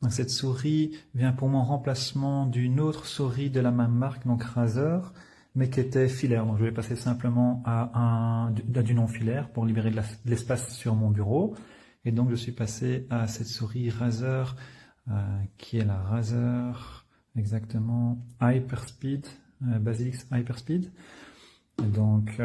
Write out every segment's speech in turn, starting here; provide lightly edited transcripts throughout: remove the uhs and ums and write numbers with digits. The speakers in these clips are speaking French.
Donc cette souris vient pour mon remplacement d'une autre souris de la même marque, donc Razer, mais qui était filaire. Donc je vais passer simplement à du non filaire pour libérer de l'espace sur mon bureau. Et donc je suis passé à cette souris Razer, qui est la Razer, exactement, Hyperspeed, Basilix Hyperspeed. Donc,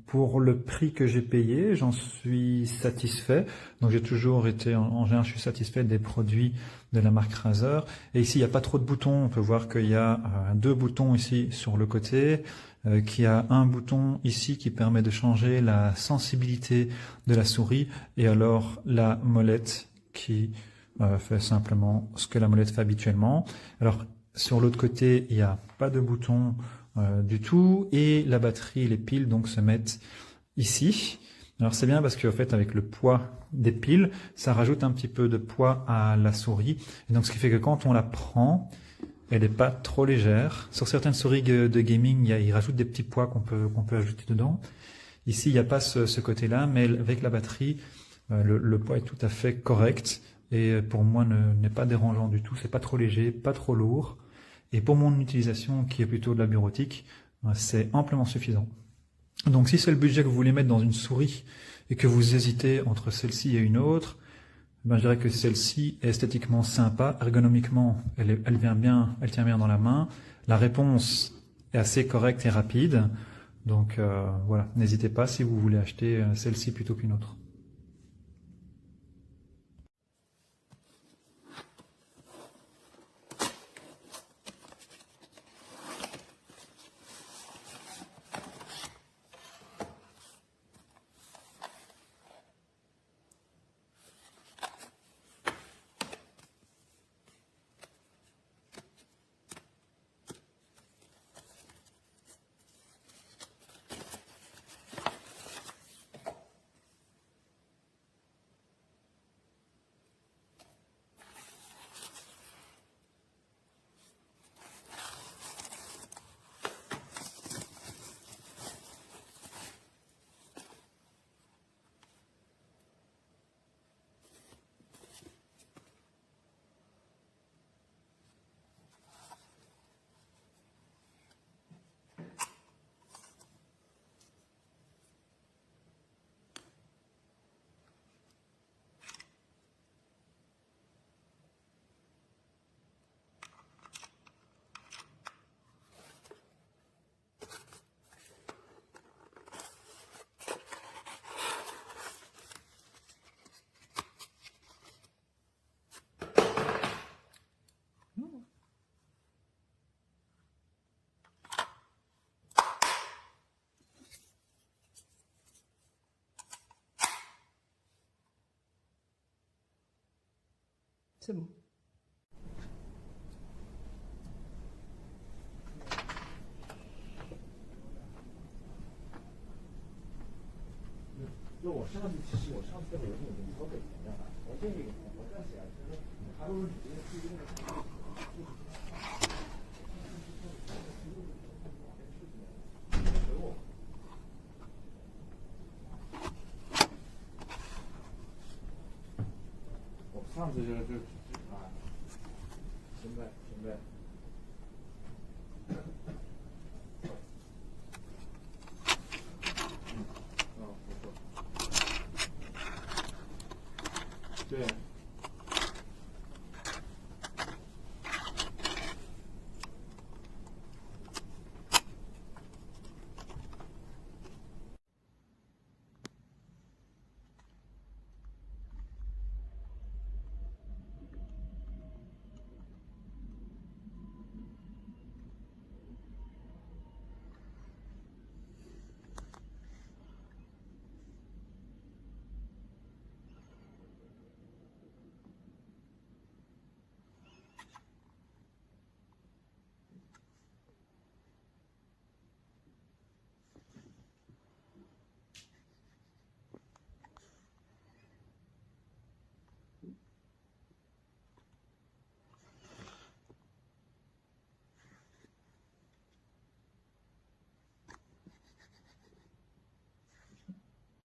pour le prix que j'ai payé, j'en suis satisfait. Donc, j'ai toujours été, en général, je suis satisfait des produits de la marque Razer. Et ici, il n'y a pas trop de boutons. On peut voir qu'il y a deux boutons ici sur le côté, qu'il y a un bouton ici qui permet de changer la sensibilité de la souris, et alors la molette qui fait simplement ce que la molette fait habituellement. Alors, sur l'autre côté, il n'y a pas de bouton du tout, et la batterie et les piles donc se mettent ici. Alors c'est bien parce qu'en fait avec le poids des piles, ça rajoute un petit peu de poids à la souris, et donc ce qui fait que quand on la prend, elle n'est pas trop légère. Sur certaines souris de gaming, ils rajoutent des petits poids qu'on peut ajouter dedans. Ici il n'y a pas ce côté-là, mais avec la batterie, le poids est tout à fait correct, et pour moi n'est pas dérangeant du tout. C'est pas trop léger, pas trop lourd. Et pour mon utilisation, qui est plutôt de la bureautique, c'est amplement suffisant. Donc si c'est le budget que vous voulez mettre dans une souris et que vous hésitez entre celle-ci et une autre, ben je dirais que celle-ci est esthétiquement sympa, ergonomiquement elle tient bien dans la main, la réponse est assez correcte et rapide, donc voilà, n'hésitez pas si vous voulez acheter celle-ci plutôt qu'une autre. C'est bon.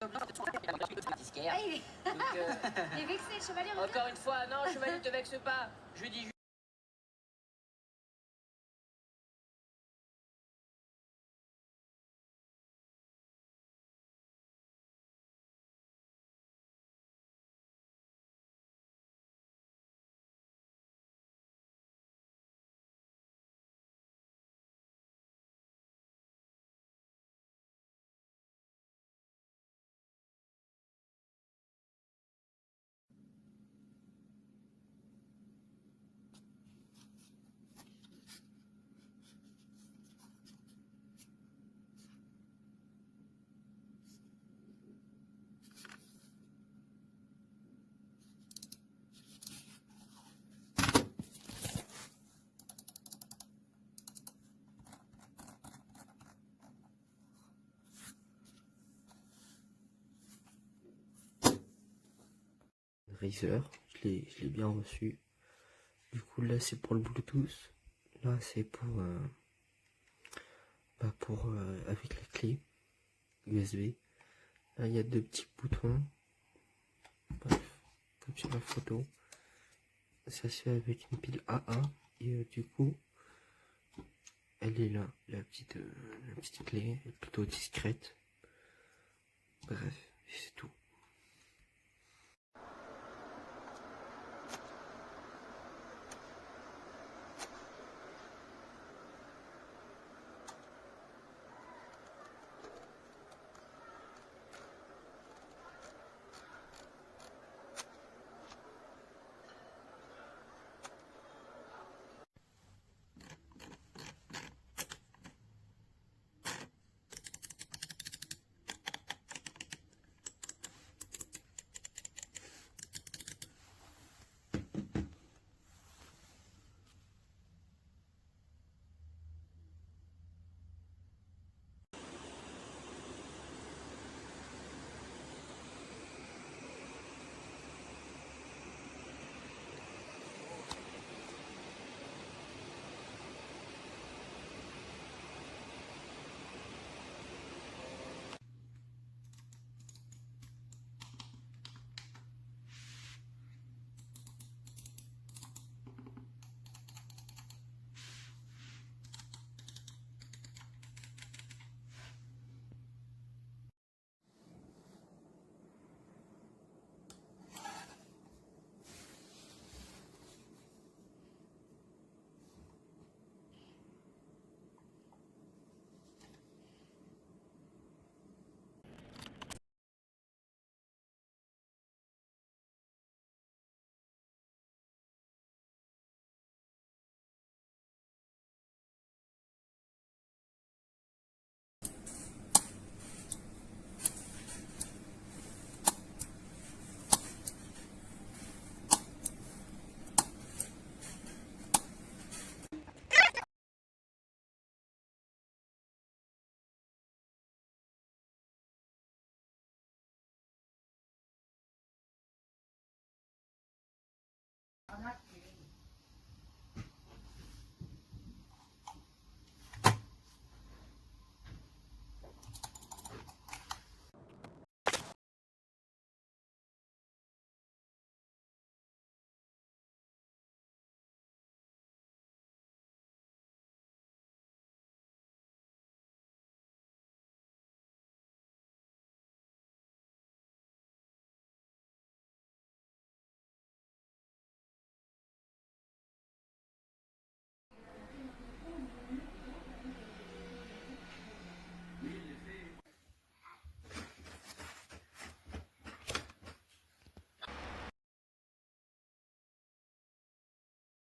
Ah, il est vexé, chevalier. Encore une fois, non, chevalier, ne te vexe pas. Je dis juste. Razer, je l'ai bien reçu. Du coup là c'est pour le Bluetooth, là c'est pour avec la clé USB. Là il y a deux petits boutons, bref, comme sur la photo. Ça se fait avec une pile AA et du coup elle est là, la petite clé, elle est plutôt discrète. Bref, c'est tout.